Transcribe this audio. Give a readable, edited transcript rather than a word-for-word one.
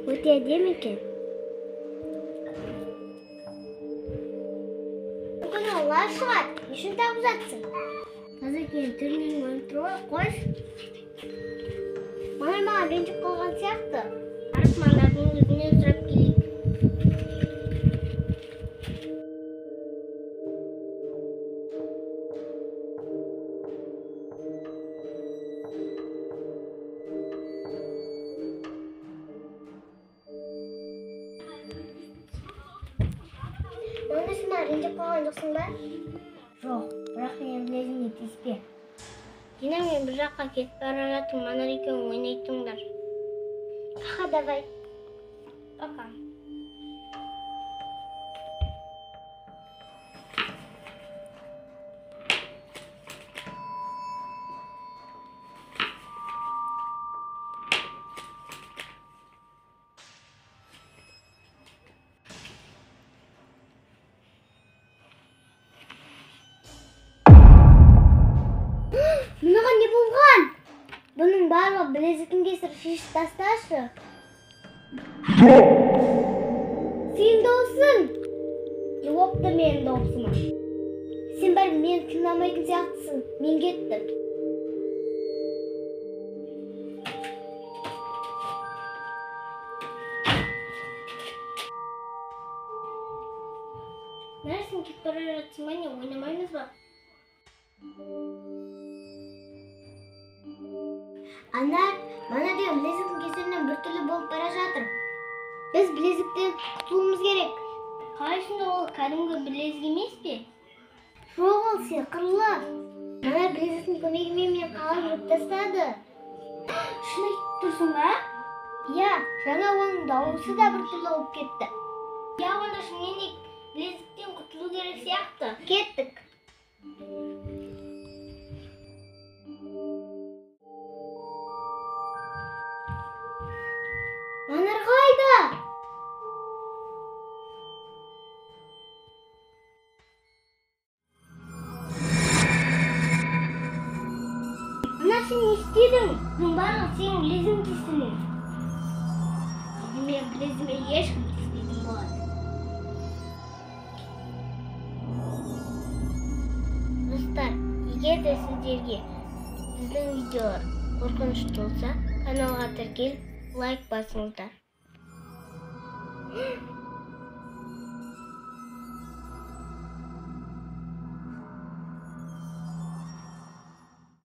Өте әдемі екен. Мүмкін олар шығар, нешін тауып жатсың? Қазір кейін түрінен көріп тұруы, қош. Маған ренжіп қалған сияқты. Арысмандардың өзіне сұрап келейік. Онысына ренжіп қалған жоқсың ба? Жоқ, бірақ мен білезіңе тиіспе. Дина мен бір жаққа кетіп бара жатырмын, Манар екеуің ойнайтыңдар. Аха, давай. Пока. Мынаған не болған? Бұның барлығы білезіктің кесірі, шешіп тасташы. Сен дауысың. Жоқты менің дауысыма. Сен бәрі мені тыңдамайтын сияқтысың. Мен кеттім. Нәрсің кетіп бара жатсың ба, не ойнамаймыз ба? Анар, Манар деген білезіктің кесірінен біртүрлі болып бара жатыр. Біз білезіктен құтылуымыз керек. Қалайшында ол кәдімгі білезік емес пе? Жоқ, ол сиқырлы. Манар білезіктің көмегімен мен қалып жүріп тастады. Шын айтып тұрсың ба? Иә, жаңа оның дауысы да біртүрлі болып кетті. Я, онда шынымен білезіктен құтылу керек сияқты. Кеттік. Манар қайда? Манар, сен не істедің? Бұның барлығы сенің білезің кесірінен. Мен білезіме ешкім тиіспейтін болады. Достар, егер де сіздерге біздің видеолар қорқынышты болса, каналға тіркеліп лайк басыңыздар.